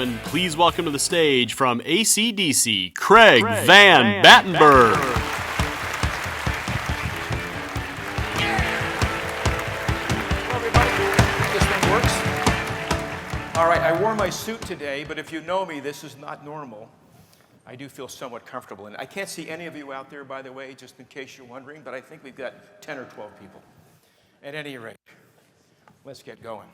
And please welcome to the stage from AC/DC, Craig Van Batenburg. Hello, everybody. This thing works? All right, I wore my suit today, but if you know me, this is not normal. I do feel somewhat comfortable in it. I can't see any of you out there, by the way, just in case you're wondering, but I think we've got 10 or 12 people. At any rate, let's get going.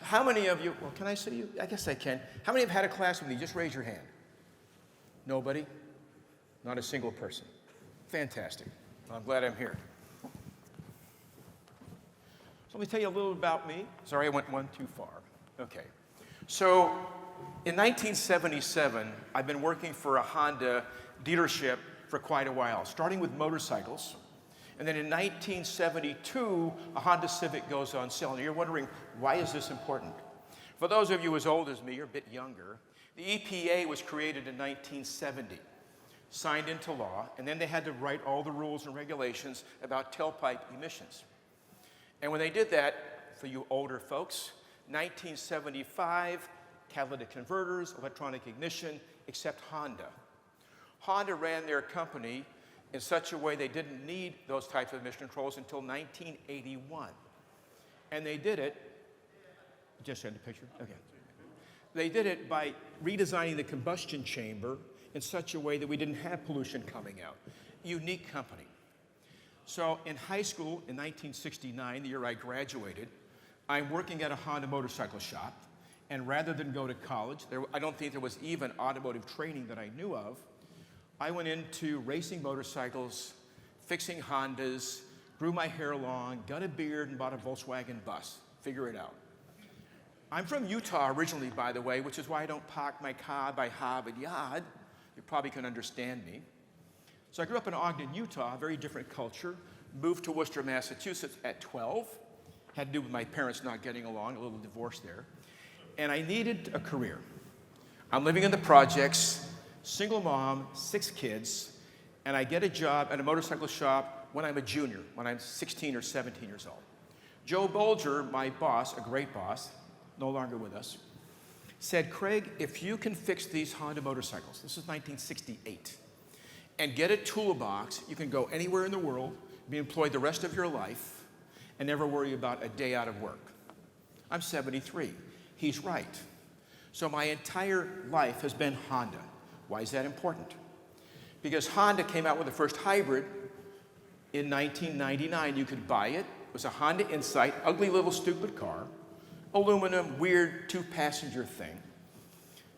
How many of you, well, can I see you? I guess I can. How many have had a class with me? Just raise your hand. Nobody? Not a single person. Fantastic. Well, I'm glad I'm here. So let me tell you a little about me. Sorry, I went one too far. Okay. So in 1977, I've been working for a Honda dealership for quite a while, starting with motorcycles. And then in 1972, a Honda Civic goes on sale. And you're wondering, why is this important? For those of you as old as me, or a bit younger, the EPA was created in 1970, signed into law, and then they had to write all the rules and regulations about tailpipe emissions. And when they did that, for you older folks, 1975, catalytic converters, electronic ignition, except Honda. Honda ran their company in such a way they didn't need those types of emission controls until 1981. And they did it, just send a picture, okay. They did it by redesigning the combustion chamber in such a way that we didn't have pollution coming out. Unique company. So in high school in 1969, the year I graduated, I'm working at a Honda motorcycle shop, and rather than go to college, I don't think there was even automotive training that I knew of, I went into racing motorcycles, fixing Hondas, grew my hair long, got a beard, and bought a Volkswagen bus. Figure it out. I'm from Utah originally, by the way, which is why I don't park my car by Harvard Yard. You probably can understand me. So I grew up in Ogden, Utah, a very different culture. Moved to Worcester, Massachusetts at 12. Had to do with my parents not getting along, a little divorce there. And I needed a career. I'm living in the projects, single mom, 6 kids, and I get a job at a motorcycle shop when I'm a junior, when I'm 16 or 17 years old. Joe Bolger, my boss, a great boss, no longer with us, said, Craig, if you can fix these Honda motorcycles, this is 1968, and get a toolbox, you can go anywhere in the world, be employed the rest of your life, and never worry about a day out of work. I'm 73. He's right. So my entire life has been Honda. Why is that important? Because Honda came out with the first hybrid in 1999. You could buy it. It was a Honda Insight, ugly little stupid car, aluminum, weird 2-passenger thing.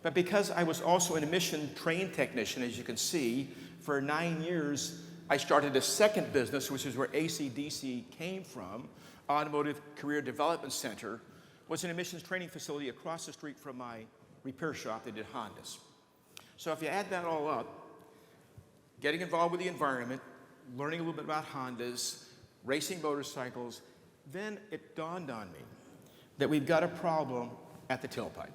But because I was also an emission train technician, as you can see, for 9 years, I started a second business, which is where AC/DC came from. Automotive Career Development Center was an emissions training facility across the street from my repair shop that did Hondas. So if you add that all up, getting involved with the environment, learning a little bit about Hondas, racing motorcycles, then it dawned on me that we've got a problem at the tailpipe.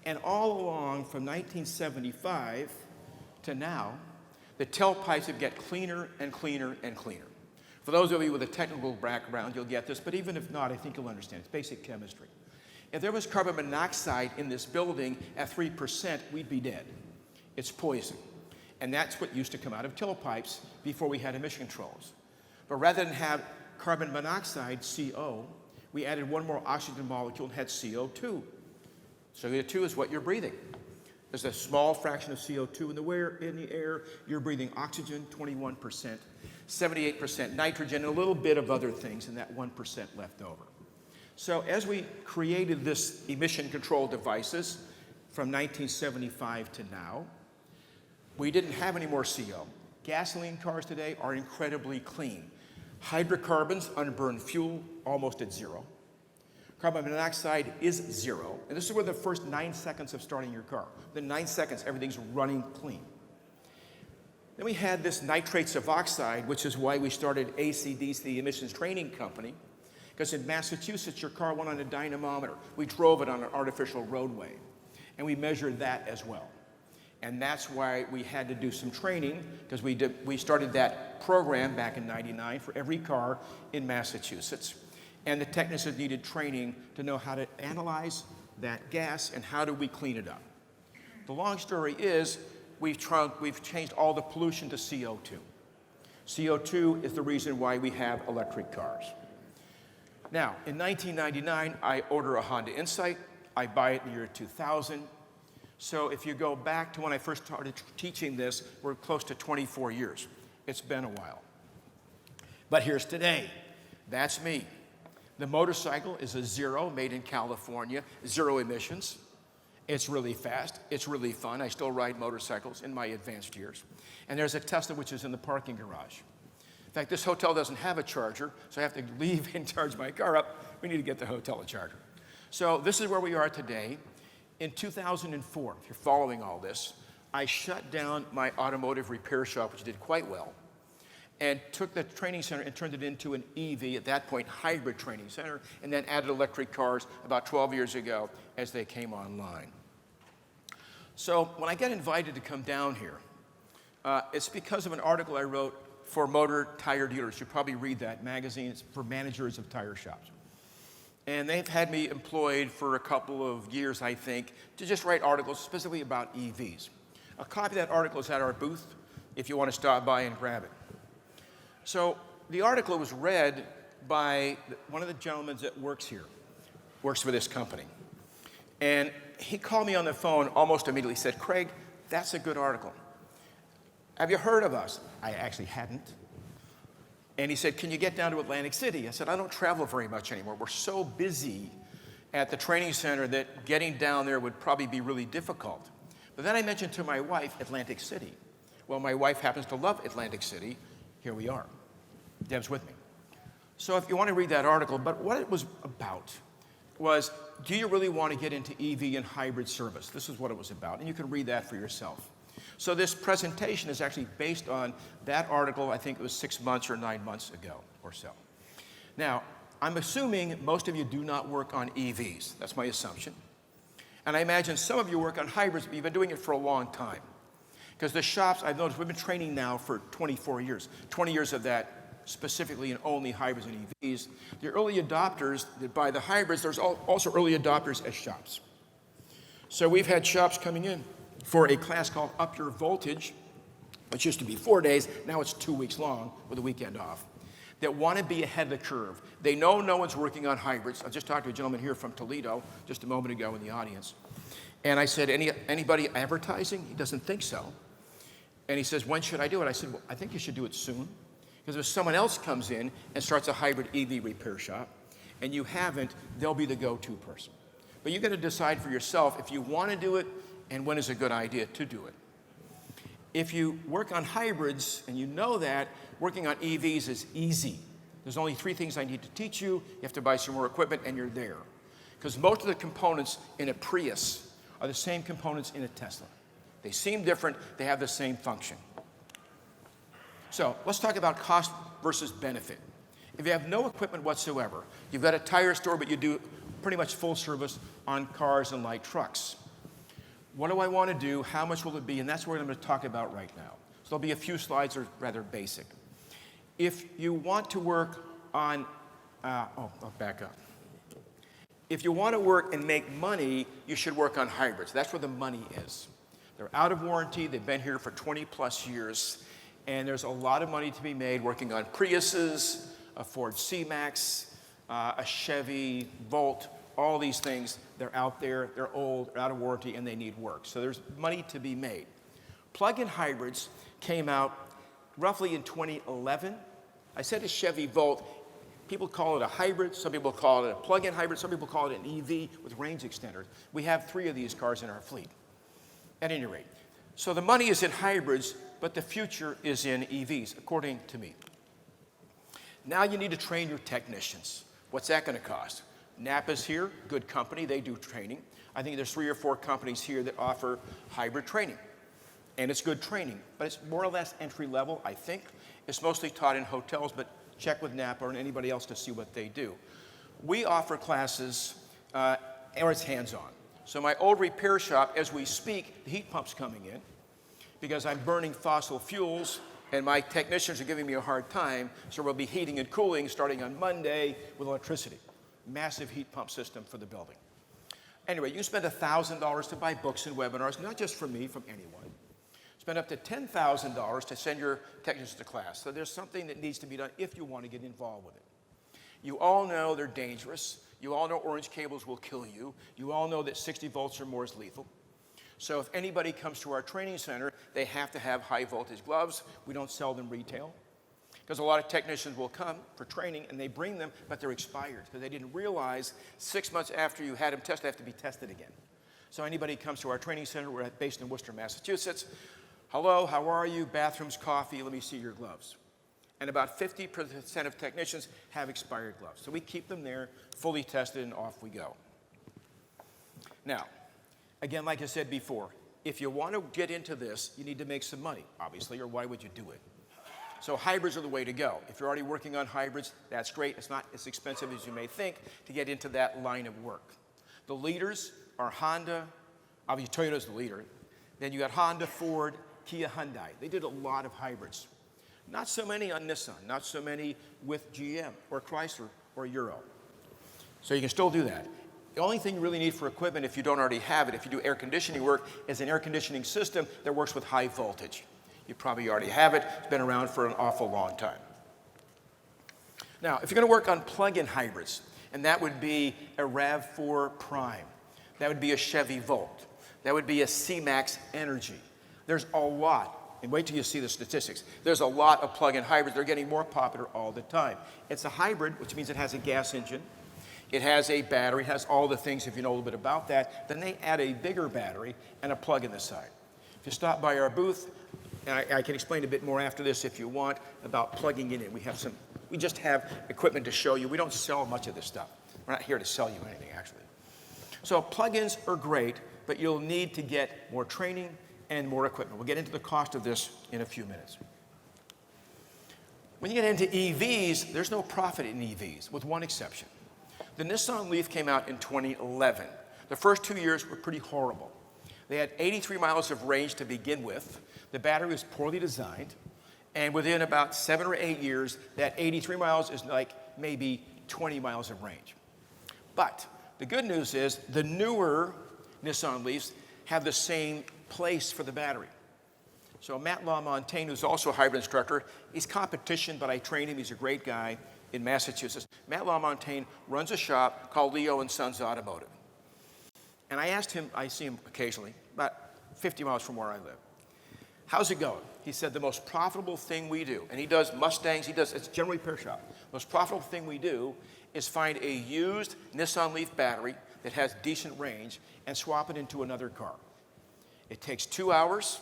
And all along from 1975 to now, the tailpipes have get cleaner and cleaner and cleaner. For those of you with a technical background, you'll get this, but even if not, I think you'll understand. It's basic chemistry. If there was carbon monoxide in this building at 3%, we'd be dead. It's poison. And that's what used to come out of tailpipes before we had emission controls. But rather than have carbon monoxide, CO, we added one more oxygen molecule and had CO2. CO2 is what you're breathing. There's a small fraction of CO2 in the air. You're breathing oxygen, 21%, 78% nitrogen, and a little bit of other things, and that 1% left over. So as we created this emission control devices from 1975 to now, we didn't have any more CO. Gasoline cars today are incredibly clean. Hydrocarbons, unburned fuel, almost at 0. Carbon monoxide is 0. And this is where the first 9 seconds of starting your car. Within 9 seconds, everything's running clean. Then we had this nitrates of oxide, which is why we started AC/DC, the emissions training company. Because in Massachusetts, your car went on a dynamometer. We drove it on an artificial roadway. And we measured that as well. And that's why we had to do some training, because we started that program back in '99 for every car in Massachusetts. And the technicians needed training to know how to analyze, that gas, and how do we clean it up? The long story is we've changed all the pollution to CO2. CO2 is the reason why we have electric cars. Now, in 1999, I order a Honda Insight. I buy it in the year 2000. So if you go back to when I first started teaching this, we're close to 24 years. It's been a while. But here's today. That's me. The motorcycle is a Zero, made in California, zero emissions. It's really fast. It's really fun. I still ride motorcycles in my advanced years. And there's a Tesla which is in the parking garage. In fact, this hotel doesn't have a charger, so I have to leave and charge my car up. We need to get the hotel a charger. So this is where we are today. In 2004, if you're following all this, I shut down my automotive repair shop, which did quite well, and took the training center and turned it into an EV, at that point, hybrid training center, and then added electric cars about 12 years ago as they came online. So when I get invited to come down here, it's because of an article I wrote for Motor Tire Dealers. You probably read that magazine. It's for managers of tire shops. And they've had me employed for a couple of years, I think, to just write articles specifically about EVs. A copy of that article is at our booth if you want to stop by and grab it. So the article was read by one of the gentlemen that works here, works for this company. And he called me on the phone almost immediately. He said, "Craig, that's a good article. Have you heard of us?" I actually hadn't. And he said, "Can you get down to Atlantic City?" I said, "I don't travel very much anymore. We're so busy at the training center that getting down there would probably be really difficult." But then I mentioned to my wife Atlantic City. Well, my wife happens to love Atlantic City. Here we are. Deb's with me. So if you want to read that article, but what it was about was, do you really want to get into EV and hybrid service? This is what it was about, and you can read that for yourself. So this presentation is actually based on that article. I think it was 6 months or 9 months ago or so. Now, I'm assuming most of you do not work on EVs. That's my assumption. And I imagine some of you work on hybrids, but you've been doing it for a long time. Because the shops, I've noticed, we've been training now for 24 years. 20 years of that specifically in only hybrids and EVs. The early adopters that buy the hybrids, there's also early adopters as shops. So we've had shops coming in for a class called Up Your Voltage, which used to be 4 days, now it's 2 weeks long with a weekend off, that want to be ahead of the curve. They know no one's working on hybrids. I just talked to a gentleman here from Toledo just a moment ago in the audience. And I said, anybody advertising? He doesn't think so. And he says, when should I do it? I said, well, I think you should do it soon. Because if someone else comes in and starts a hybrid EV repair shop, and you haven't, they'll be the go-to person. But you've got to decide for yourself if you want to do it and when is a good idea to do it. If you work on hybrids and you know that, working on EVs is easy. There's only 3 things I need to teach you. You have to buy some more equipment and you're there. Because most of the components in a Prius are the same components in a Tesla. They seem different, they have the same function. So let's talk about cost versus benefit. If you have no equipment whatsoever, you've got a tire store, but you do pretty much full service on cars and light trucks. What do I want to do? How much will it be? And that's what I'm going to talk about right now. So there'll be a few slides that are rather basic. If you want to work on, I'll back up. If you want to work and make money, you should work on hybrids. That's where the money is. They're out of warranty. They've been here for 20 plus years. And there's a lot of money to be made working on Priuses, a Ford C-Max, a Chevy Volt, all these things. They're out there, they're old, they're out of warranty, and they need work. So there's money to be made. Plug-in hybrids came out roughly in 2011. I said a Chevy Volt. People call it a hybrid. Some people call it a plug-in hybrid. Some people call it an EV with range extenders. We have 3 of these cars in our fleet, at any rate. So the money is in hybrids, but the future is in EVs, according to me. Now you need to train your technicians. What's that going to cost? Napa's here, good company, they do training. I think there's 3 or 4 companies here that offer hybrid training. And it's good training, but it's more or less entry level, I think. It's mostly taught in hotels, but check with Napa or anybody else to see what they do. We offer classes, or it's hands-on. So my old repair shop, as we speak, the heat pump's coming in because I'm burning fossil fuels and my technicians are giving me a hard time, so we'll be heating and cooling starting on Monday with electricity. Massive heat pump system for the building. Anyway, you can spend $1,000 to buy books and webinars, not just from me, from anyone. Spend up to $10,000 to send your technicians to class. So there's something that needs to be done if you want to get involved with it. You all know they're dangerous. You all know orange cables will kill you. You all know that 60 volts or more is lethal. So if anybody comes to our training center, they have to have high voltage gloves. We don't sell them retail. Because a lot of technicians will come for training and they bring them, but they're expired because they didn't realize 6 months after you had them tested, they have to be tested again. So anybody comes to our training center, we're based in Worcester, Massachusetts. Hello, how are you? Bathrooms, coffee, let me see your gloves. And about 50% of technicians have expired gloves. So we keep them there, fully tested, and off we go. Now, again, like I said before, if you want to get into this, you need to make some money, obviously, or why would you do it? So hybrids are the way to go. If you're already working on hybrids, that's great. It's not as expensive as you may think to get into that line of work. The leaders are Honda, obviously Toyota's the leader. Then you got Honda, Ford, Kia, Hyundai. They did a lot of hybrids. Not so many on Nissan, not so many with GM or Chrysler or Euro. So you can still do that. The only thing you really need for equipment, if you don't already have it, if you do air conditioning work, is an air conditioning system that works with high voltage. You probably already have it. It's been around for an awful long time. Now, if you're going to work on plug-in hybrids, and that would be a RAV4 Prime, that would be a Chevy Volt, that would be a C-Max Energy. There's a lot, and wait till you see the statistics. There's a lot of plug-in hybrids. They're getting more popular all the time. It's a hybrid, which means it has a gas engine. It has a battery, it has all the things if you know a little bit about that. Then they add a bigger battery and a plug in the side. If you stop by our booth, and I can explain a bit more after this if you want about plugging it in. We just have equipment to show you. We don't sell much of this stuff. We're not here to sell you anything, actually. So plug-ins are great, but you'll need to get more training and more equipment. We'll get into the cost of this in a few minutes. When you get into EVs, there's no profit in EVs, with one exception. The Nissan Leaf came out in 2011. The first 2 years were pretty horrible. They had 83 miles of range to begin with. The battery was poorly designed. And within about 7 or 8 years, that 83 miles is like maybe 20 miles of range. But the good news is the newer Nissan Leafs have the same place for the battery. So Matt LaMontagne, who's also a hybrid instructor, he's competition, but I train him. He's a great guy in Massachusetts. Matt LaMontagne runs a shop called Leo & Sons Automotive. And I asked him, I see him occasionally, about 50 miles from where I live. How's it going? He said the most profitable thing we do, and he does Mustangs, it's generally repair shop. Most profitable thing we do is find a used Nissan Leaf battery that has decent range and swap it into another car. It takes 2 hours.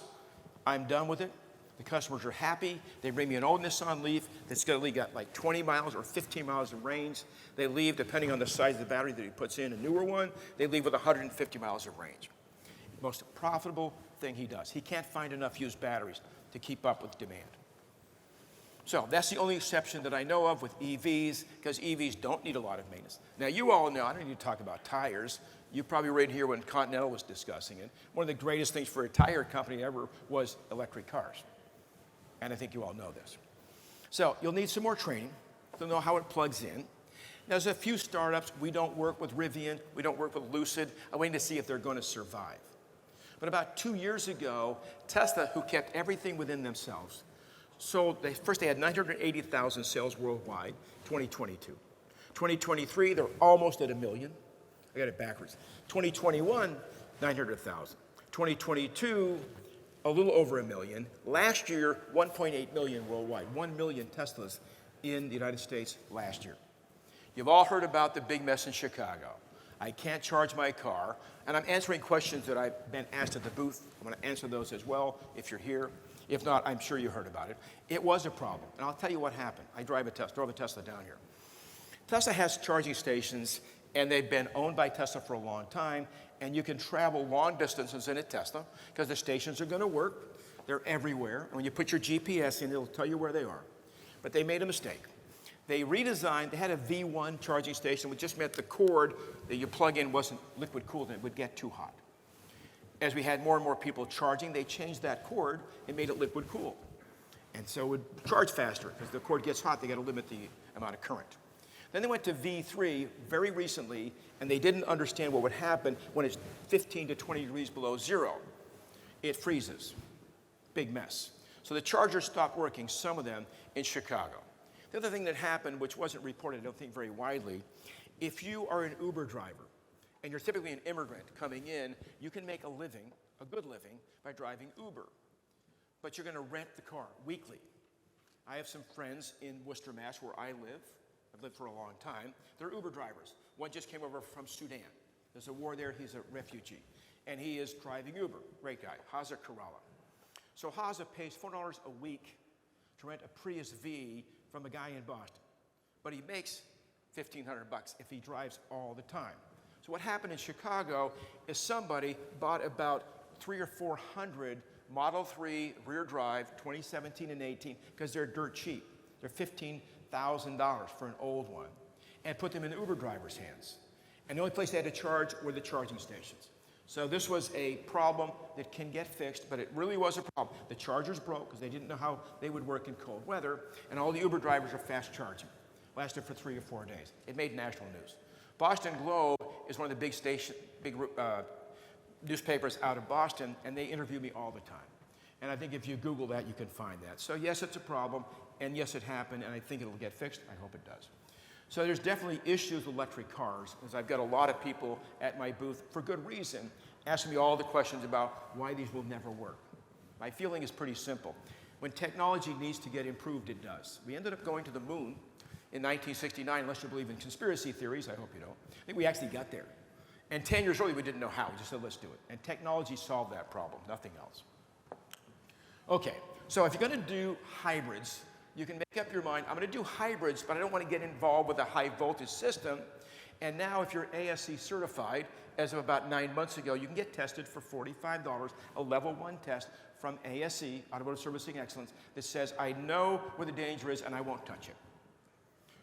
I'm done with it. The customers are happy. They bring me an old Nissan Leaf that's got like 20 miles or 15 miles of range. They leave, depending on the size of the battery that he puts in, a newer one, they leave with 150 miles of range. Most profitable thing he does. He can't find enough used batteries to keep up with demand. So that's the only exception that I know of with EVs, because EVs don't need a lot of maintenance. Now you all know, I don't need to talk about tires. You probably read here when Continental was discussing it. One of the greatest things for a tire company ever was electric cars. And I think you all know this. So you'll need some more training to know how it plugs in. There's a few startups. We don't work with Rivian. We don't work with Lucid. I'm waiting to see if they're going to survive. But about 2 years ago, Tesla, who kept everything within themselves, first they had 980,000 sales worldwide, 2022. 2023, they're almost at 1 million. I got it backwards. 2021, 900,000. 2022, a little over 1 million. Last year, 1.8 million worldwide. 1 million Teslas in the United States last year. You've all heard about the big mess in Chicago. I can't charge my car, and I'm answering questions that I've been asked at the booth. I'm going to answer those as well if you're here. If not, I'm sure you heard about it. It was a problem, and I'll tell you what happened. I drove a Tesla down here. Tesla has charging stations, and they've been owned by Tesla for a long time, and you can travel long distances in a Tesla because the stations are going to work. They're everywhere. And when you put your GPS in, it'll tell you where they are. But they made a mistake. They redesigned, they had a V1 charging station, which just meant the cord that you plug in wasn't liquid cooled and it would get too hot. As we had more and more people charging, they changed that cord and made it liquid cooled. And so it would charge faster because the cord gets hot, they got to limit the amount of current. Then they went to V3 very recently, and they didn't understand what would happen when it's 15 to 20 degrees below zero. It freezes. Big mess. So the chargers stopped working, some of them, in Chicago. The other thing that happened, which wasn't reported, I don't think, very widely, if you are an Uber driver, and you're typically an immigrant coming in, you can make a living, a good living, by driving Uber. But you're going to rent the car weekly. I have some friends in Worcester, Mass, where I live. I've lived for a long time. They're Uber drivers. One just came over from Sudan. There's a war there. He's a refugee. And he is driving Uber. Great guy. Haza Kerala. So Haza pays $4 a week to rent a Prius V from a guy in Boston. But he makes $1,500 if he drives all the time. So what happened in Chicago is somebody bought about 300 or 400 Model 3 rear drive 2017 and 18 because they're dirt cheap. They're $15,000 for an old one, and put them in the Uber drivers' hands. And the only place they had to charge were the charging stations. So this was a problem that can get fixed, but it really was a problem. The chargers broke because they didn't know how they would work in cold weather, and all the Uber drivers are fast charging. Lasted for 3 or 4 days. It made national news. Boston Globe is one of the big newspapers out of Boston, and they interview me all the time. And I think if you Google that, you can find that. So yes, it's a problem, and yes, it happened, and I think it'll get fixed. I hope it does. So there's definitely issues with electric cars, because I've got a lot of people at my booth, for good reason, asking me all the questions about why these will never work. My feeling is pretty simple. When technology needs to get improved, it does. We ended up going to the moon in 1969, unless you believe in conspiracy theories. I hope you don't. I think we actually got there. And 10 years earlier, we didn't know how. We just said, let's do it. And technology solved that problem, nothing else. Okay, so if you're going to do hybrids, you can make up your mind, I'm going to do hybrids, but I don't want to get involved with a high voltage system. And now if you're ASE certified, as of about 9 months ago, you can get tested for $45, a level 1 test from ASE, Automotive Servicing Excellence, that says, I know where the danger is and I won't touch it.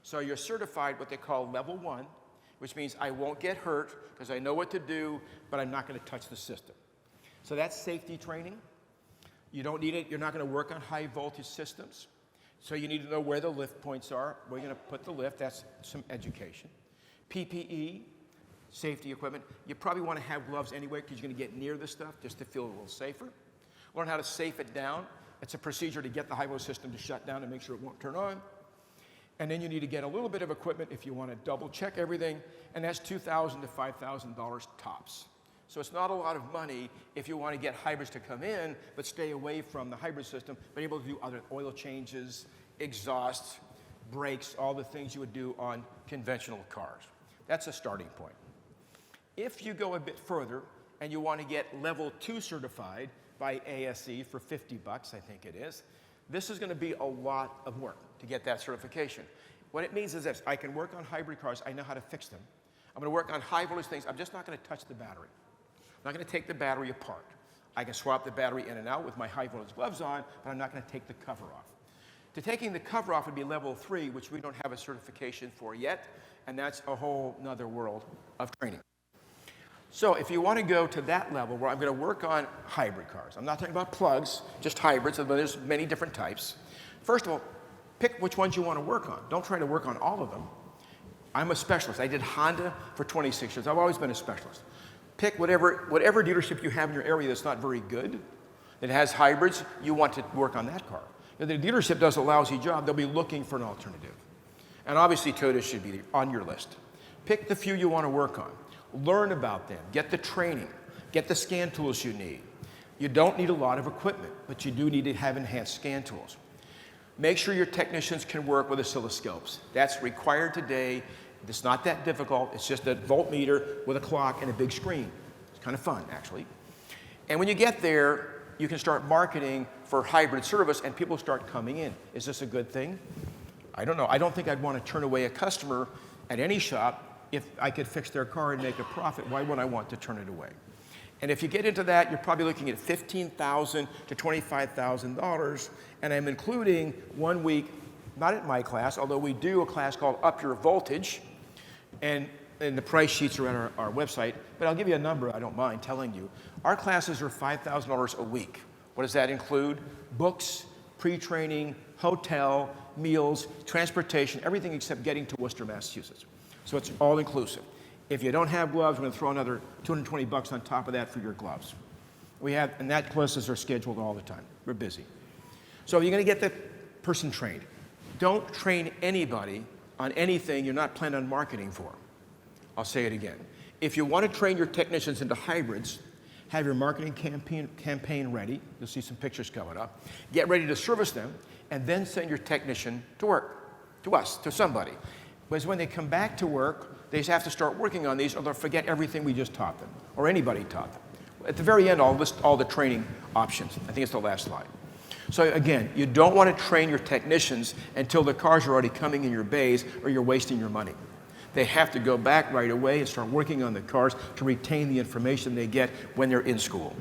So you're certified what they call level 1, which means I won't get hurt because I know what to do, but I'm not going to touch the system. So that's safety training. You don't need it. You're not going to work on high voltage systems. So you need to know where the lift points are, where you're going to put the lift. That's some education. PPE, safety equipment. You probably want to have gloves anyway because you're going to get near the stuff just to feel a little safer. Learn how to safe it down. It's a procedure to get the high voltage system to shut down and make sure it won't turn on. And then you need to get a little bit of equipment if you want to double check everything, and that's $2,000 to $5,000 tops. So it's not a lot of money if you want to get hybrids to come in, but stay away from the hybrid system, but able to do other oil changes, exhausts, brakes, all the things you would do on conventional cars. That's a starting point. If you go a bit further and you want to get level 2 certified by ASE for $50, I think it is, this is going to be a lot of work to get that certification. What it means is this: I can work on hybrid cars, I know how to fix them. I'm going to work on high voltage things, I'm just not going to touch the battery. I'm not going to take the battery apart. I can swap the battery in and out with my high voltage gloves on, but I'm not going to take the cover off. To taking the cover off would be level 3, which we don't have a certification for yet, and that's a whole nother world of training. So if you want to go to that level where I'm going to work on hybrid cars, I'm not talking about plugs, just hybrids, but there's many different types. First of all, pick which ones you want to work on. Don't try to work on all of them. I'm a specialist. I did Honda for 26 years. I've always been a specialist. Pick whatever dealership you have in your area that's not very good, that has hybrids, you want to work on that car. If the dealership does a lousy job, they'll be looking for an alternative. And obviously Toyota should be on your list. Pick the few you want to work on. Learn about them. Get the training. Get the scan tools you need. You don't need a lot of equipment, but you do need to have enhanced scan tools. Make sure your technicians can work with oscilloscopes. That's required today. It's not that difficult. It's just a voltmeter with a clock and a big screen. It's kind of fun, actually. And when you get there, you can start marketing for hybrid service, and people start coming in. Is this a good thing? I don't know. I don't think I'd want to turn away a customer at any shop if I could fix their car and make a profit. Why would I want to turn it away? And if you get into that, you're probably looking at $15,000 to $25,000, and I'm including 1 week, not at my class, although we do a class called Up Your Voltage, and the price sheets are on our website, but I'll give you a number I don't mind telling you. Our classes are $5,000 a week. What does that include? Books, pre-training, hotel, meals, transportation, everything except getting to Worcester, Massachusetts. So it's all inclusive. If you don't have gloves, we're going to throw another $220 on top of that for your gloves. And that classes are scheduled all the time. We're busy. So you're going to get the person trained. Don't train anybody on anything you're not planning on marketing for. I'll say it again. If you want to train your technicians into hybrids, have your marketing campaign ready. You'll see some pictures coming up. Get ready to service them, and then send your technician to work, to us, to somebody. Because when they come back to work, they have to start working on these, or they'll forget everything we just taught them, or anybody taught them. At the very end, I'll list all the training options. I think it's the last slide. So again, you don't want to train your technicians until the cars are already coming in your bays, or you're wasting your money. They have to go back right away and start working on the cars to retain the information they get when they're in school.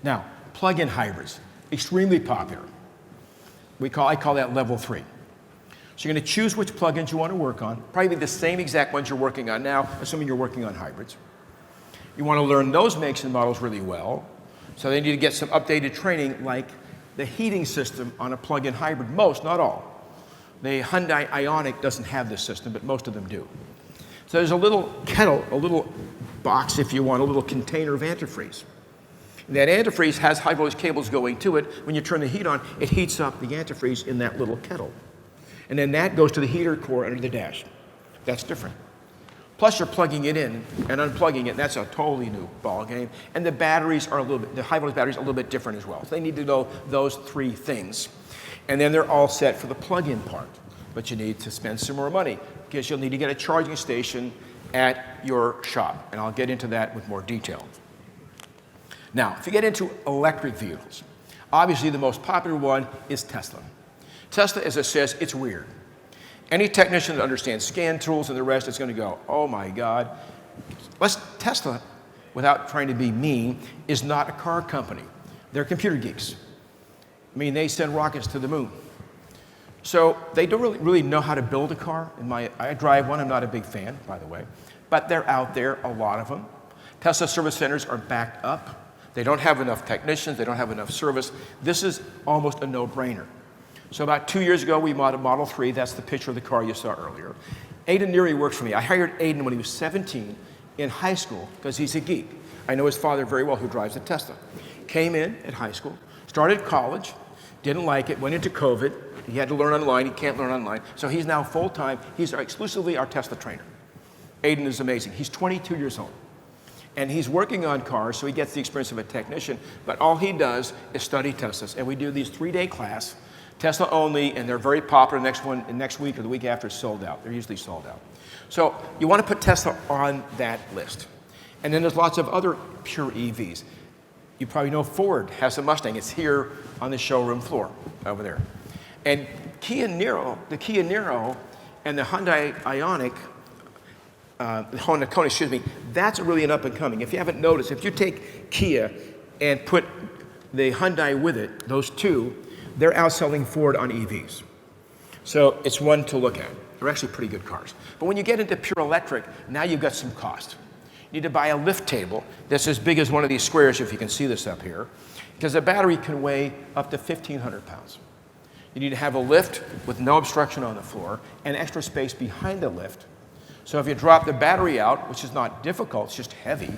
Now, plug-in hybrids, extremely popular. I call that level 3. So you're going to choose which plug-ins you want to work on, probably the same exact ones you're working on now, assuming you're working on hybrids. You want to learn those makes and models really well, so they need to get some updated training like the heating system on a plug-in hybrid. Most, not all. The Hyundai Ioniq doesn't have this system, but most of them do. So there's a little kettle, a little box, if you want, a little container of antifreeze. And that antifreeze has high voltage cables going to it. When you turn the heat on, it heats up the antifreeze in that little kettle. And then that goes to the heater core under the dash. That's different. Plus, you're plugging it in and unplugging it. That's a totally new ball game. And the batteries are the high voltage batteries are a little bit different as well. So they need to know those 3 things. And then they're all set for the plug-in part. But you need to spend some more money because you'll need to get a charging station at your shop. And I'll get into that with more detail. Now, if you get into electric vehicles, obviously the most popular one is Tesla. Tesla, as it says, it's weird. Any technician that understands scan tools and the rest is going to go, oh my God. Tesla, without trying to be mean, is not a car company. They're computer geeks. I mean, they send rockets to the moon. So they don't really know how to build a car. I drive one. I'm not a big fan, by the way. But they're out there, a lot of them. Tesla service centers are backed up. They don't have enough technicians. They don't have enough service. This is almost a no-brainer. So about 2 years ago, we modeled Model 3. That's the picture of the car you saw earlier. Aidan Neary worked for me. I hired Aidan when he was 17 in high school because he's a geek. I know his father very well, who drives a Tesla. Came in at high school, started college, didn't like it, went into COVID. He had to learn online. He can't learn online. So he's now full-time. He's exclusively our Tesla trainer. Aidan is amazing. He's 22 years old. And he's working on cars, so he gets the experience of a technician. But all he does is study Teslas. And we do these 3-day class, Tesla only, and they're very popular. Next week or the week after is sold out. They're usually sold out. So you want to put Tesla on that list. And then there's lots of other pure EVs. You probably know Ford has a Mustang. It's here on the showroom floor over there. And the Kia Niro and the Hyundai Ioniq, the Honda Kona, that's really an up and coming. If you haven't noticed, if you take Kia and put the Hyundai with it, those two, they're outselling Ford on EVs. So it's one to look at. They're actually pretty good cars. But when you get into pure electric, now you've got some cost. You need to buy a lift table that's as big as one of these squares, if you can see this up here, because a battery can weigh up to 1,500 pounds. You need to have a lift with no obstruction on the floor and extra space behind the lift. So if you drop the battery out, which is not difficult, it's just heavy,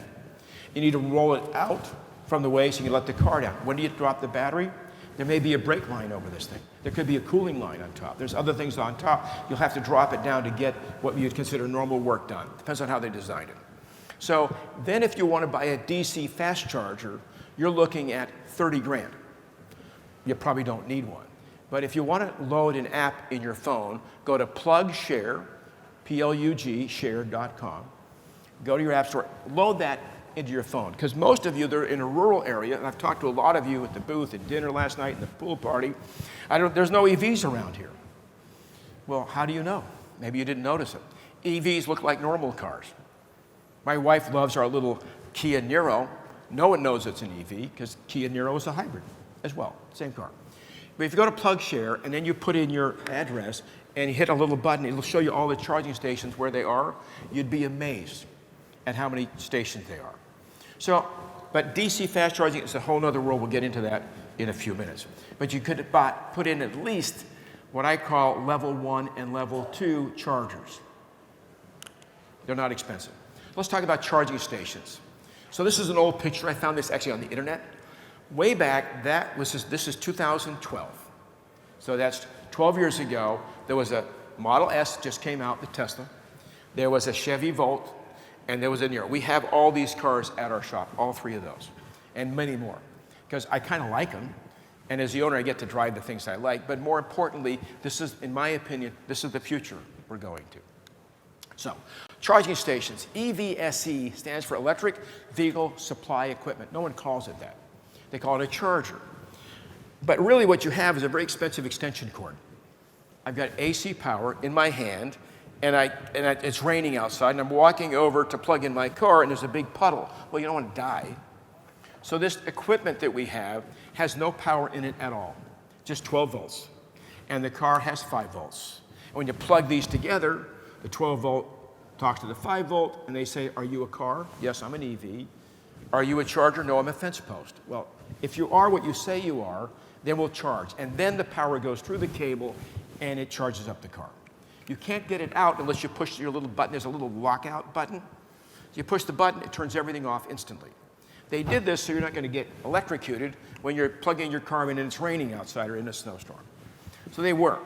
you need to roll it out from the way so you can let the car down. When do you drop the battery? There may be a brake line over this thing. There could be a cooling line on top. There's other things on top. You'll have to drop it down to get what you'd consider normal work done. Depends on how they designed it. So then if you want to buy a DC fast charger, you're looking at 30 grand. You probably don't need one. But if you want to load an app in your phone, go to PlugShare, P-L-U-G, share.com. Go to your app store, load that into your phone. Because most of you, they're in a rural area, and I've talked to a lot of you at the booth, at dinner last night, and the pool party. There's no EVs around here. Well, how do you know? Maybe you didn't notice it. EVs look like normal cars. My wife loves our little Kia Niro. No one knows it's an EV because Kia Niro is a hybrid as well, same car. But if you go to PlugShare and then you put in your address and you hit a little button, it'll show you all the charging stations where they are. You'd be amazed at how many stations they are. So, but DC fast charging is a whole other world. We'll get into that in a few minutes. But you could put in at least what I call level 1 and level 2 chargers. They're not expensive. Let's talk about charging stations. So this is an old picture. I found this actually on the internet. Way back, this is 2012. So that's 12 years ago. There was a Model S just came out, the Tesla. There was a Chevy Volt, and there was a Nero. We have all these cars at our shop, all three of those, and many more, because I kind of like them. And as the owner, I get to drive the things I like. But more importantly, this is, in my opinion, this is the future we're going to. So, charging stations. EVSE stands for Electric Vehicle Supply Equipment. No one calls it that. They call it a charger. But really what you have is a very expensive extension cord. I've got AC power in my hand, and it's raining outside, and I'm walking over to plug in my car, and there's a big puddle. Well, you don't want to die. So this equipment that we have has no power in it at all, just 12 volts. And the car has 5 volts. And when you plug these together, the 12 volt talks to the 5 volt, and they say, are you a car? Yes, I'm an EV. Are you a charger? No, I'm a fence post. Well, if you are what you say you are, then we'll charge. And then the power goes through the cable, and it charges up the car. You can't get it out unless you push your little button. There's a little lockout button. You push the button, it turns everything off instantly. They did this so you're not going to get electrocuted when you're plugging your car in and it's raining outside or in a snowstorm. So they work.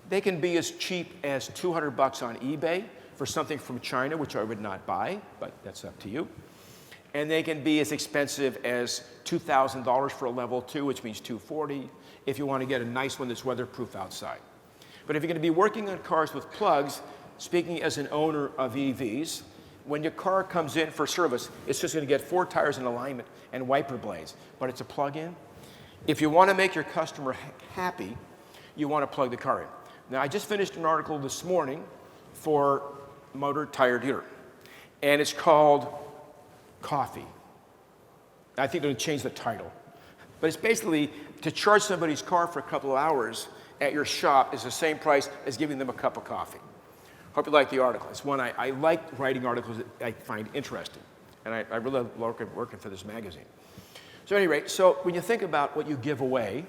They can be as cheap as $200 on eBay for something from China, which I would not buy, but that's up to you. And they can be as expensive as $2,000 for a level 2, which means $240 if you want to get a nice one that's weatherproof outside. But if you're going to be working on cars with plugs, speaking as an owner of EVs, when your car comes in for service, it's just going to get 4 tires in alignment and wiper blades, but it's a plug-in. If you want to make your customer happy, you want to plug the car in. Now, I just finished an article this morning for Motor Tire Dealer, and it's called Coffee. I think they're going to change the title. But it's basically to charge somebody's car for a couple of hours at your shop is the same price as giving them a cup of coffee. Hope you like the article. It's one I like writing articles that I find interesting. And I really love working for this magazine. So at any rate, so when you think about what you give away,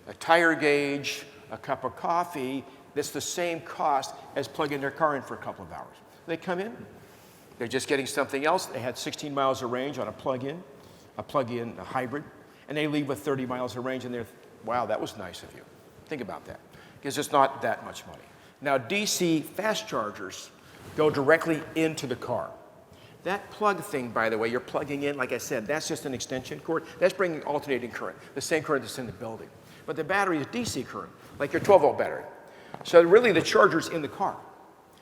a tire gauge, a cup of coffee, that's the same cost as plugging their car in for a couple of hours. They come in, they're just getting something else. They had 16 miles of range on a plug-in a hybrid, and they leave with 30 miles of range, and they're, wow, that was nice of you. Think about that, because it's not that much money. Now, DC fast chargers go directly into the car. That plug thing, by the way, you're plugging in, like I said, that's just an extension cord. That's bringing alternating current, the same current that's in the building. But the battery is DC current, like your 12-volt battery. So really, the charger's in the car.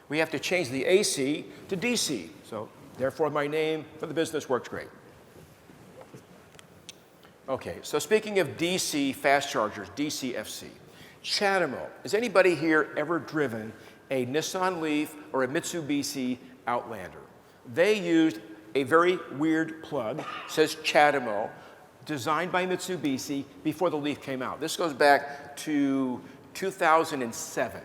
We have to change the AC to DC. So therefore, my name for the business works great. Okay, so speaking of DC fast chargers, DCFC, Chatamo. Has anybody here ever driven a Nissan Leaf or a Mitsubishi Outlander? They used a very weird plug, says Chatamo, designed by Mitsubishi before the Leaf came out. This goes back to 2007.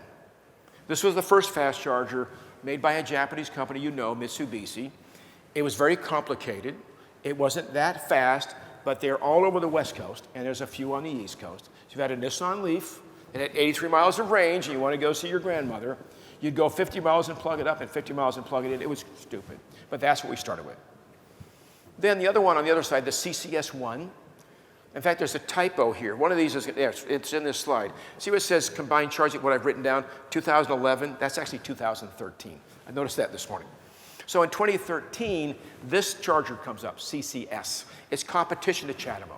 This was the first fast charger made by a Japanese company, you know, Mitsubishi. It was very complicated. It wasn't that fast, but they're all over the West Coast, and there's a few on the East Coast. So you had a Nissan Leaf, and at 83 miles of range, and you want to go see your grandmother, you'd go 50 miles and plug it up, and 50 miles and plug it in. It was stupid, but that's what we started with. Then the other one on the other side, the CCS1. In fact, there's a typo here. One of these is, there, it's in this slide. See what it says, combined charging, what I've written down, 2011? That's actually 2013. I noticed that this morning. So in 2013, this charger comes up, CCS. It's competition to Chatamo.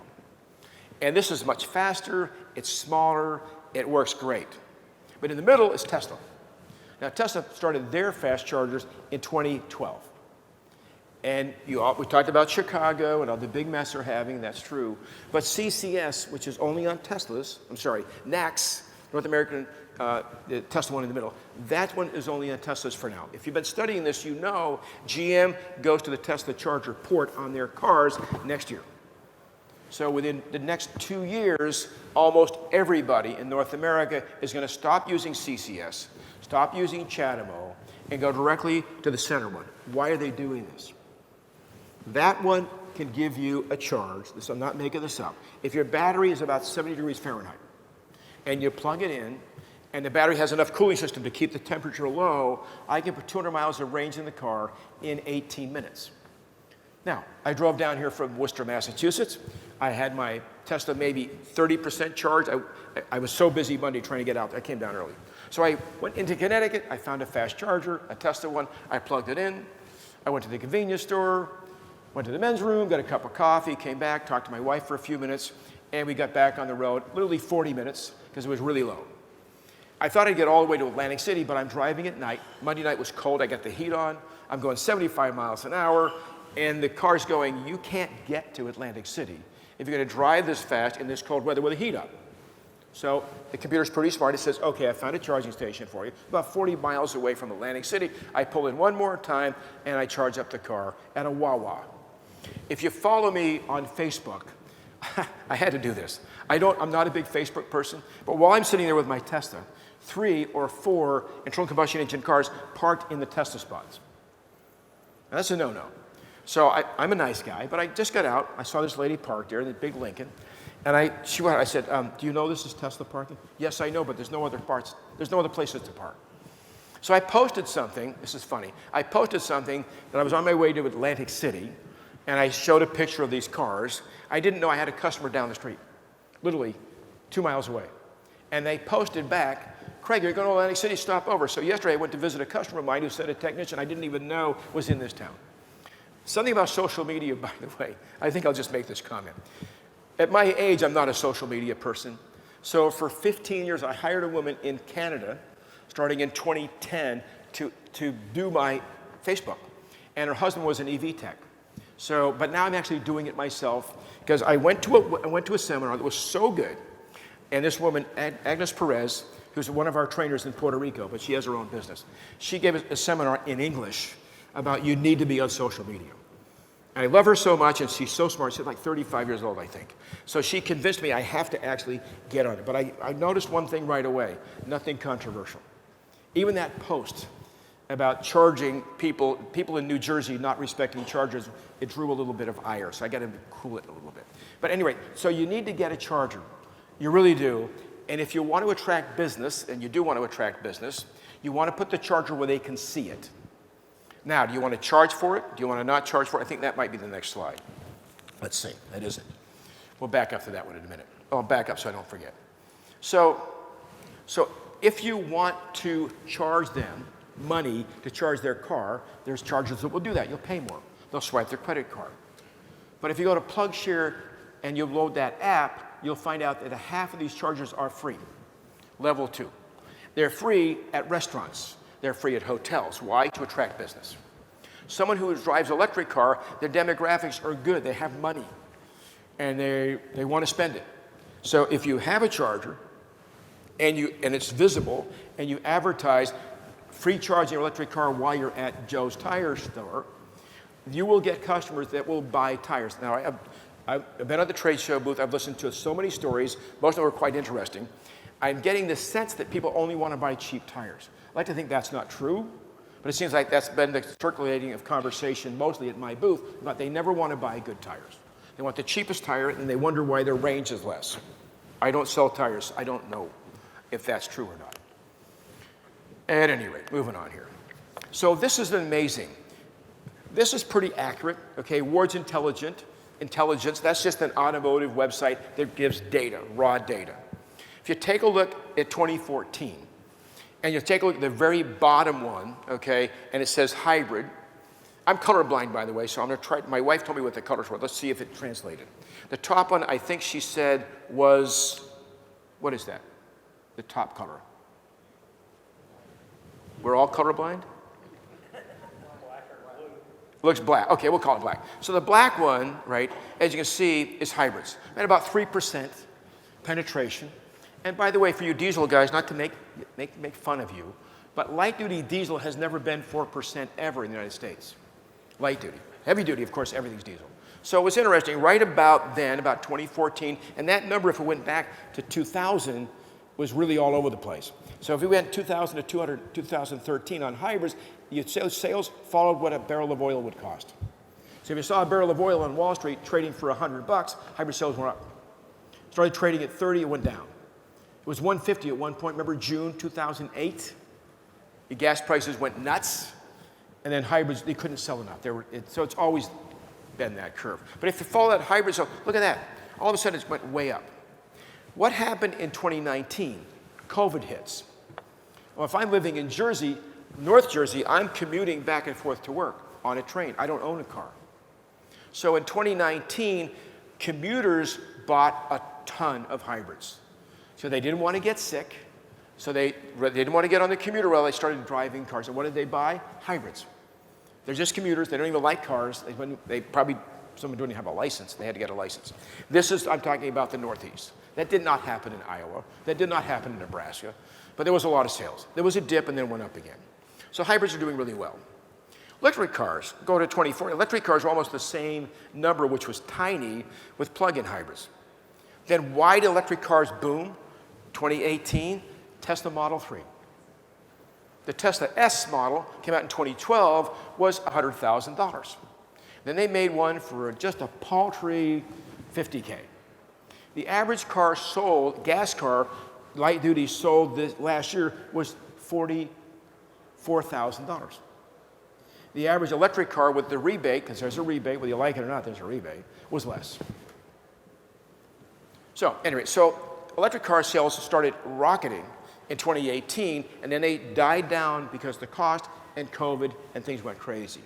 And this is much faster, it's smaller, it works great. But in the middle is Tesla. Now, Tesla started their fast chargers in 2012. And we talked about Chicago and all the big mess they're having, that's true. But CCS, which is only on Teslas, NACS, North American, the Tesla one in the middle, that one is only on Teslas for now. If you've been studying this, you know GM goes to the Tesla charger port on their cars next year. So within the next 2 years, almost everybody in North America is going to stop using CCS, stop using Chatamo, and go directly to the center one. Why are they doing this? That one can give you a charge. This, I'm not making this up. If your battery is about 70 degrees Fahrenheit and you plug it in and the battery has enough cooling system to keep the temperature low, I can put 200 miles of range in the car in 18 minutes. Now, I drove down here from Worcester, Massachusetts. I had my Tesla maybe 30% charged. I was so busy Monday trying to get out. I came down early. So I went into Connecticut. I found a fast charger, a Tesla one. I plugged it in. I went to the convenience store, went to the men's room, got a cup of coffee, came back, talked to my wife for a few minutes, and we got back on the road, literally 40 minutes, because it was really low. I thought I'd get all the way to Atlantic City, but I'm driving at night. Monday night was cold. I got the heat on. I'm going 75 miles an hour. And the car's going, you can't get to Atlantic City if you're going to drive this fast in this cold weather with the heat up. So the computer's pretty smart. It says, okay, I found a charging station for you, about 40 miles away from Atlantic City. I pull in one more time, and I charge up the car at a Wawa. If you follow me on Facebook, I had to do this. I'm not a big Facebook person, but while I'm sitting there with my Tesla, 3 or 4 internal combustion engine cars parked in the Tesla spots. Now, that's a no-no. So I'm a nice guy, but I just got out. I saw this lady parked there, the big Lincoln, and I said, do you know this is Tesla parking? Yes, I know, but there's no other parts. There's no other places to park. So I posted something. This is funny. I posted something that I was on my way to Atlantic City, and I showed a picture of these cars. I didn't know I had a customer down the street, literally 2 miles away. And they posted back, Craig, you're going to Atlantic City, stop over. So yesterday I went to visit a customer of mine who said a technician I didn't even know was in this town. Something about social media, by the way. I think I'll just make this comment. At my age, I'm not a social media person. So for 15 years, I hired a woman in Canada, starting in 2010, to do my Facebook. And her husband was an EV tech. So, but now I'm actually doing it myself, because I went to a seminar that was so good. And this woman, Agnes Perez, who's one of our trainers in Puerto Rico, but she has her own business. She gave a seminar in English about you need to be on social media. And I love her so much, and she's so smart. She's like 35 years old, I think. So she convinced me I have to actually get on it. But I noticed one thing right away, nothing controversial. Even that post about charging people in New Jersey not respecting chargers, it drew a little bit of ire, so I got to cool it a little bit. But anyway, so you need to get a charger. You really do. And if you want to attract business, and you do want to attract business, you want to put the charger where they can see it. Now, do you want to charge for it? Do you want to not charge for it? I think that might be the next slide. Let's see. That isn't. We'll back up to that one in a minute. I'll back up so I don't forget. So if you want to charge them money to charge their car, there's chargers that will do that. You'll pay more. They'll swipe their credit card. But if you go to PlugShare and you load that app, you'll find out that half of these chargers are free. Level 2. They're free at restaurants. They're free at hotels. Why? To attract business. Someone who drives an electric car, their demographics are good. They have money, and they want to spend it. So if you have a charger, and it's visible, and you advertise free charging your electric car while you're at Joe's tire store, you will get customers that will buy tires. Now, I've been at the trade show booth. I've listened to so many stories. Most of them are quite interesting. I'm getting the sense that people only want to buy cheap tires. I like to think that's not true, but it seems like that's been the circulating of conversation mostly at my booth, but they never want to buy good tires. They want the cheapest tire, and they wonder why their range is less. I don't sell tires. I don't know if that's true or not. At any rate, moving on here. So this is amazing. This is pretty accurate, okay? Ward's Intelligence, that's just an automotive website that gives data, raw data. If you take a look at 2014, and you take a look at the very bottom one, okay, and it says hybrid. I'm colorblind, by the way, so I'm going to try. My wife told me what the colors were. Let's see if it translated. The top one, I think she said, was, what is that? The top color. We're all colorblind? Looks black. Okay, we'll call it black. So the black one, right, as you can see, is hybrids. At about 3% penetration. And by the way, for you diesel guys, not to make fun of you, but light-duty diesel has never been 4% ever in the United States. Light-duty. Heavy-duty, of course, everything's diesel. So it was interesting, right about then, about 2014, and that number, if it went back to 2000, was really all over the place. So if we went 2000 to 2013 on hybrids, sales followed what a barrel of oil would cost. So if you saw a barrel of oil on Wall Street trading for $100, hybrid sales went up. Started trading at 30, it went down. It was 150 at one point. Remember June 2008? The gas prices went nuts, and then hybrids, they couldn't sell enough. So it's always been that curve. But if you follow that hybrid, so look at that. All of a sudden, it went way up. What happened in 2019? COVID hits. Well, if I'm living in Jersey, North Jersey, I'm commuting back and forth to work on a train. I don't own a car. So in 2019, commuters bought a ton of hybrids. So they didn't want to get sick. So they didn't want to get on the commuter rail. They started driving cars. And what did they buy? Hybrids. They're just commuters. They don't even like cars. They probably, someone didn't have a license. They had to get a license. I'm talking about the Northeast. That did not happen in Iowa. That did not happen in Nebraska. But there was a lot of sales. There was a dip and then went up again. So hybrids are doing really well. Electric cars, go to 2040. Electric cars are almost the same number, which was tiny, with plug-in hybrids. Then why did electric cars boom? 2018, Tesla Model 3. The Tesla S model came out in 2012, was $100,000. Then they made one for just a paltry $50K. The average car sold, gas car, light duty sold this last year was $44,000. The average electric car with the rebate, because there's a rebate, whether you like it or not, there's a rebate, was less. So anyway, electric car sales started rocketing in 2018, and then they died down because of the cost and COVID, and things went crazy.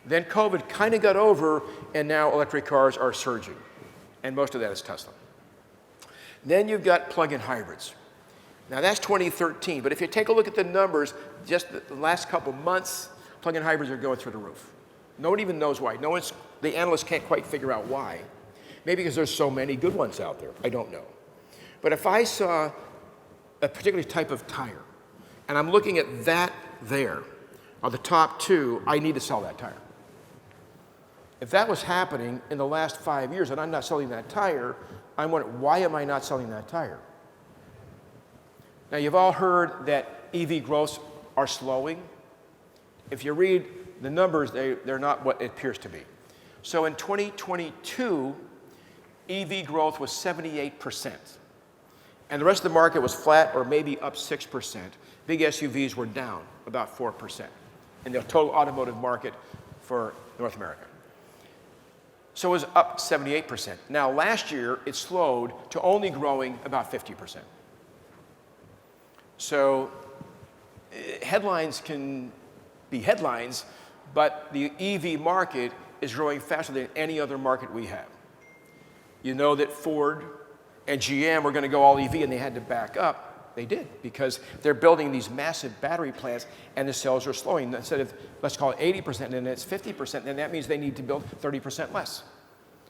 Then COVID kind of got over, and now electric cars are surging, and most of that is Tesla. Then you've got plug-in hybrids. Now that's 2013, but if you take a look at the numbers, just the last couple months, plug-in hybrids are going through the roof. No one even knows why. The analysts can't quite figure out why. Maybe because there's so many good ones out there. I don't know. But if I saw a particular type of tire, and I'm looking at that there, on the top two, I need to sell that tire. If that was happening in the last 5 years and I'm not selling that tire, I'm wondering, why am I not selling that tire? Now, you've all heard that EV growths are slowing. If you read the numbers, they're not what it appears to be. So in 2022, EV growth was 78%. And the rest of the market was flat or maybe up 6%. Big SUVs were down about 4% in the total automotive market for North America. So it was up 78%. Now, last year, it slowed to only growing about 50%. So headlines can be headlines, but the EV market is growing faster than any other market we have. You know that Ford and GM were going to go all EV, and they had to back up. They did, because they're building these massive battery plants, and the sales are slowing. Instead of, let's call it 80%, and it's 50%, then that means they need to build 30% less.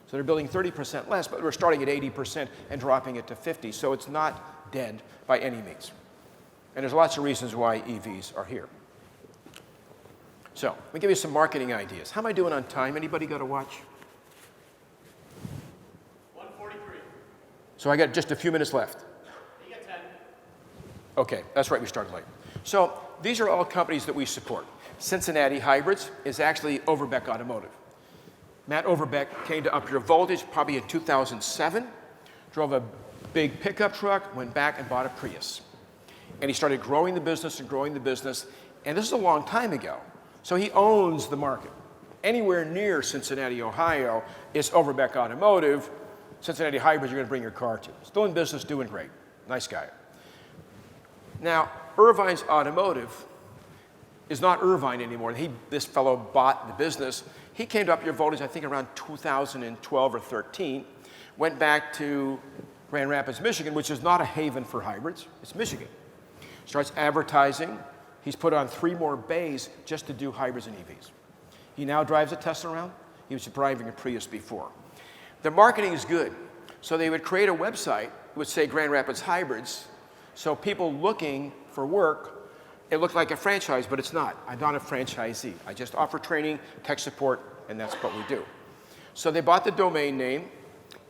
So they're building 30% less, but we're starting at 80% and dropping it to 50%. So it's not dead by any means. And there's lots of reasons why EVs are here. So let me give you some marketing ideas. How am I doing on time? Anybody got a watch? 1:43. So I got just a few minutes left. You got 10. Okay, that's right, we started late. So these are all companies that we support. Cincinnati Hybrids is actually Overbeck Automotive. Matt Overbeck came to Up Your Voltage probably in 2007, drove a big pickup truck, went back and bought a Prius. And he started growing the business and growing the business, and this is a long time ago. So he owns the market. Anywhere near Cincinnati, Ohio, is Overbeck Automotive. Cincinnati Hybrids, you're going to bring your car to. Still in business, doing great. Nice guy. Now, Irvine's Automotive is not Irvine anymore. This fellow bought the business. He came to Up Your Voltage, I think, around 2012 or 13, went back to Grand Rapids, Michigan, which is not a haven for hybrids. It's Michigan. Starts advertising. He's put on 3 more bays just to do hybrids and EVs. He now drives a Tesla around. He was driving a Prius before. The marketing is good. So they would create a website, it would say Grand Rapids Hybrids, so people looking for work, it looked like a franchise, but it's not. I'm not a franchisee. I just offer training, tech support, and that's what we do. So they bought the domain name,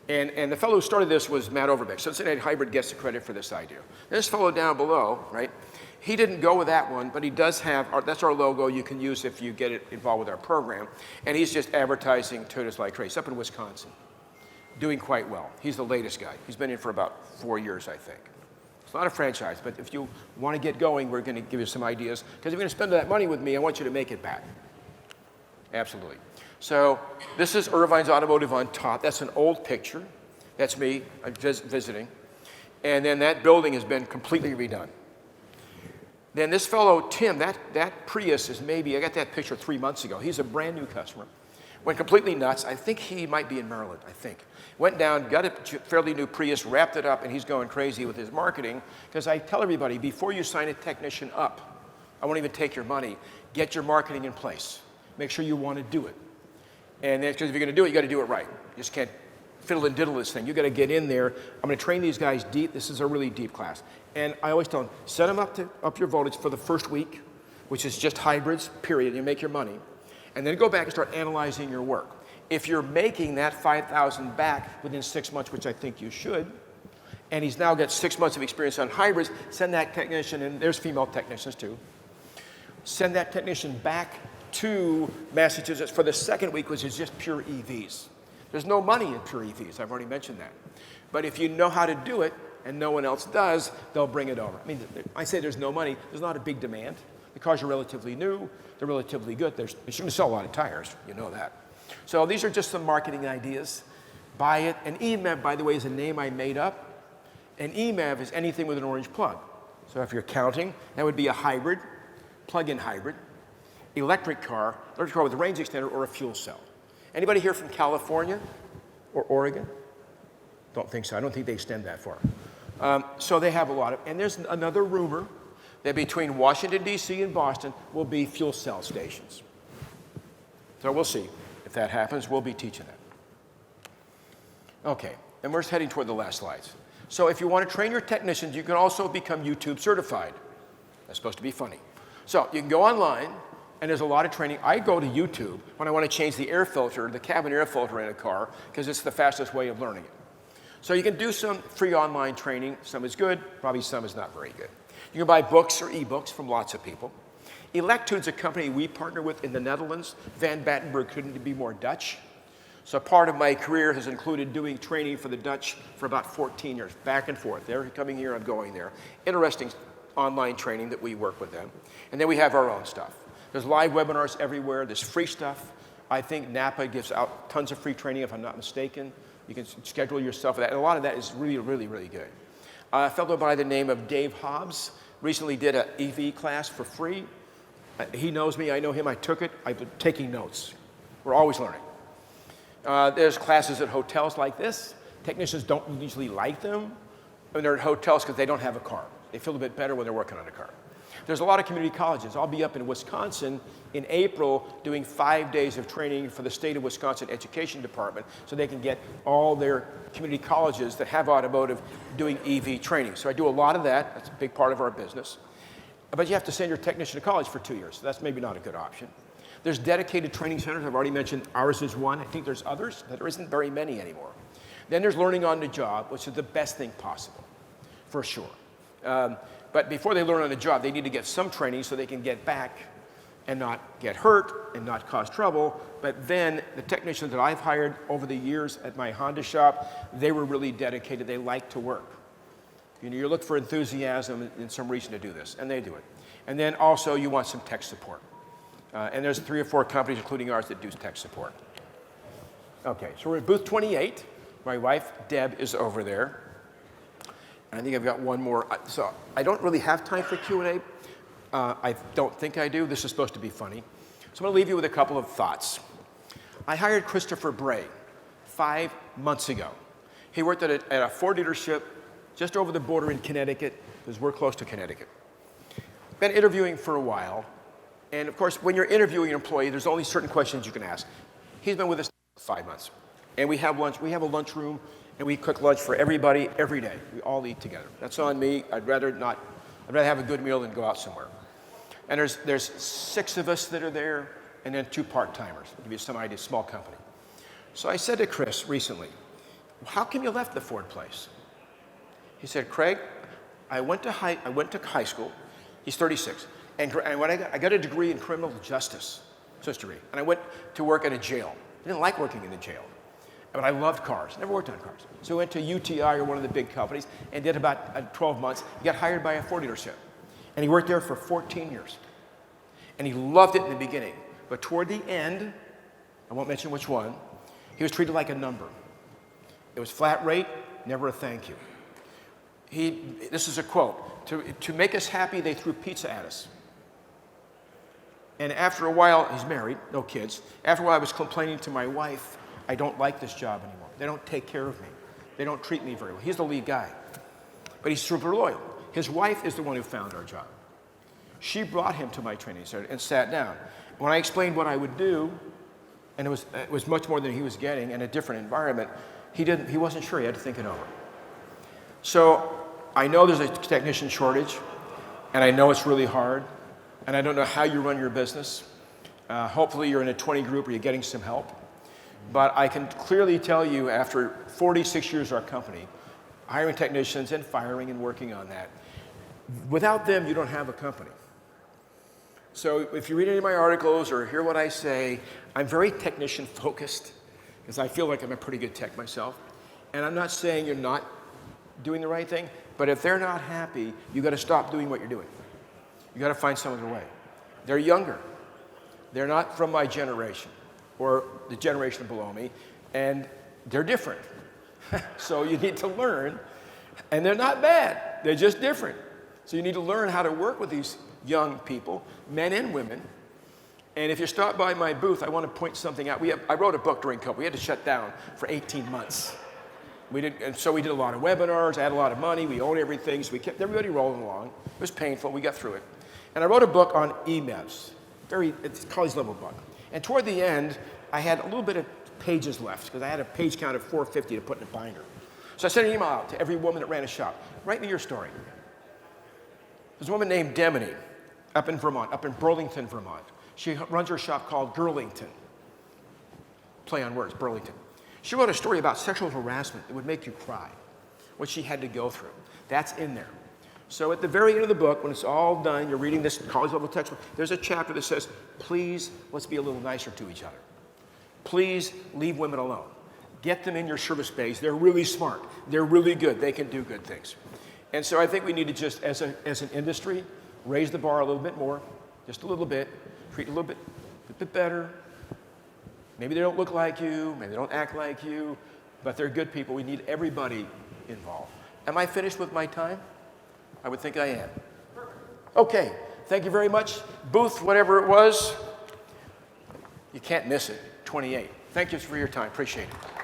and the fellow who started this was Matt Overbeck. Cincinnati Hybrid gets the credit for this idea. This fellow down below, right, He didn't go with that one, but he does have, that's our logo you can use if you get it involved with our program. And he's just advertising Toyotas like Trace up in Wisconsin. Doing quite well. He's the latest guy. He's been in for about 4 years, I think. It's not a franchise, but if you want to get going, we're going to give you some ideas. Because if you're going to spend that money with me, I want you to make it back. Absolutely. So this is Irvine's Automotive on top. That's an old picture. That's me visiting. And then that building has been completely redone. Then this fellow, Tim, that Prius is maybe, I got that picture 3 months ago. He's a brand new customer. Went completely nuts. I think he might be in Maryland, I think. Went down, got a fairly new Prius, wrapped it up, and he's going crazy with his marketing. Because I tell everybody, before you sign a technician up, I won't even take your money, get your marketing in place. Make sure you want to do it. And then, because if you're going to do it, you got to do it right. You just can't fiddle and diddle this thing. You got to get in there. I'm going to train these guys deep. This is a really deep class. And I always tell them, set them up your voltage for the first week, which is just hybrids, period. You make your money. And then go back and start analyzing your work. If you're making that 5,000 back within 6 months, which I think you should, and he's now got 6 months of experience on hybrids, send that technician, and there's female technicians too, send that technician back to Massachusetts for the second week, which is just pure EVs. There's no money in pure EVs, I've already mentioned that. But if you know how to do it, and no one else does, they'll bring it over. I mean, I say there's no money, there's not a big demand. The cars are relatively new, they're relatively good. They're going to sell a lot of tires, you know that. So these are just some marketing ideas. Buy it. An EMAV, by the way, is a name I made up. An EMAV is anything with an orange plug. So if you're counting, that would be a hybrid, plug-in hybrid, electric car with a range extender or a fuel cell. Anybody here from California or Oregon? Don't think so. I don't think they extend that far. So they have a lot of, and there's another rumor that between Washington, D.C. and Boston will be fuel cell stations. So we'll see. If that happens, we'll be teaching that. Okay, and we're heading toward the last slides. So if you want to train your technicians, you can also become YouTube certified. That's supposed to be funny. So you can go online, and there's a lot of training. I go to YouTube when I want to change the air filter, the cabin air filter in a car, because it's the fastest way of learning it. So you can do some free online training. Some is good, probably some is not very good. You can buy books or e-books from lots of people. Electude's a company we partner with in the Netherlands. Van Batenburg couldn't be more Dutch. So part of my career has included doing training for the Dutch for about 14 years, back and forth. They're coming here, I'm going there. Interesting online training that we work with them. And then we have our own stuff. There's live webinars everywhere. There's free stuff. I think Napa gives out tons of free training, if I'm not mistaken. You can schedule yourself for that. And a lot of that is really, really, really good. A fellow by the name of Dave Hobbs recently did an EV class for free. He knows me, I know him, I took it. I've been taking notes. We're always learning. There's classes at hotels like this. Technicians don't usually like them when they're at hotels because they don't have a car. They feel a bit better when they're working on a car. There's a lot of community colleges. I'll be up in Wisconsin in April doing 5 days of training for the state of Wisconsin Education Department so they can get all their community colleges that have automotive doing EV training. So I do a lot of that. That's a big part of our business. But you have to send your technician to college for 2 years. So that's maybe not a good option. There's dedicated training centers. I've already mentioned ours is one. I think there's others, but there isn't very many anymore. Then there's learning on the job, which is the best thing possible, for sure. But before they learn on the job, they need to get some training so they can get back and not get hurt and not cause trouble. But then the technicians that I've hired over the years at my Honda shop, they were really dedicated. They like to work. You know, you look for enthusiasm and some reason to do this, and they do it. And then also you want some tech support. And there's 3 or 4 companies, including ours, that do tech support. Okay, so we're at booth 28. My wife, Deb, is over there. I think I've got one more. So I don't really have time for Q&A. I don't think I do. This is supposed to be funny. So I'm going to leave you with a couple of thoughts. I hired Christopher Bray 5 months ago. He worked at a Ford dealership just over the border in Connecticut, because we're close to Connecticut. Been interviewing for a while. And of course, when you're interviewing an employee, there's only certain questions you can ask. He's been with us 5 months. And we have lunch. We have a lunchroom. And we cook lunch for everybody every day. We all eat together. That's on me. I'd rather have a good meal than go out somewhere. And there's 6 of us that are there, and then 2 part-timers. To give you some idea, small company. So I said to Chris recently, how come you left the Ford place? He said, Craig, I went to high school. He's 36. And when I got a degree in criminal justice history, and I went to work at a jail. I didn't like working in the jail, but I loved cars. Never worked on cars. So I went to UTI, or one of the big companies, and did about 12 months. He got hired by a Ford dealership. And he worked there for 14 years. And he loved it in the beginning. But toward the end, I won't mention which one, he was treated like a number. It was flat rate, never a thank you. This is a quote, to make us happy, they threw pizza at us. And after a while, he's married, no kids. After a while, I was complaining to my wife, I don't like this job anymore. They don't take care of me. They don't treat me very well. He's the lead guy. But he's super loyal. His wife is the one who found our job. She brought him to my training center and sat down. When I explained what I would do, and it was much more than he was getting in a different environment, he wasn't sure. He had to think it over. So I know there's a technician shortage, and I know it's really hard, and I don't know how you run your business. Hopefully you're in a 20 group where you're getting some help. But I can clearly tell you, after 46 years of our company, hiring technicians and firing and working on that, without them, you don't have a company. So if you read any of my articles or hear what I say, I'm very technician focused, because I feel like I'm a pretty good tech myself. And I'm not saying you're not doing the right thing, but if they're not happy, you got to stop doing what you're doing. You got to find some other way. They're younger. They're not from my generation or the generation below me, and they're different. So you need to learn, and they're not bad. They're just different. So you need to learn how to work with these young people, men and women. And if you stop by my booth, I want to point something out. I wrote a book during COVID. We had to shut down for 18 months. So we did a lot of webinars. I had a lot of money. We owned everything. So we kept everybody rolling along. It was painful. We got through it. And I wrote a book on EMEVs. It's a college level book. And toward the end, I had a little bit of pages left because I had a page count of 450 to put in a binder. So I sent an email out to every woman that ran a shop. Write me your story. There's a woman named Demony up in Vermont, up in Burlington, Vermont. She runs her shop called Girlington. Play on words, Burlington. She wrote a story about sexual harassment that would make you cry, what she had to go through. That's in there. So at the very end of the book, when it's all done, you're reading this college level textbook, there's a chapter that says, please, let's be a little nicer to each other. Please leave women alone. Get them in your service base. They're really smart. They're really good. They can do good things. And so I think we need to just, as an industry, raise the bar a little bit more, just a little bit, treat a little bit better. Maybe they don't look like you, maybe they don't act like you, but they're good people. We need everybody involved. Am I finished with my time? I would think I am. Okay, thank you very much. Booth, whatever it was, you can't miss it, 28. Thank you for your time, appreciate it.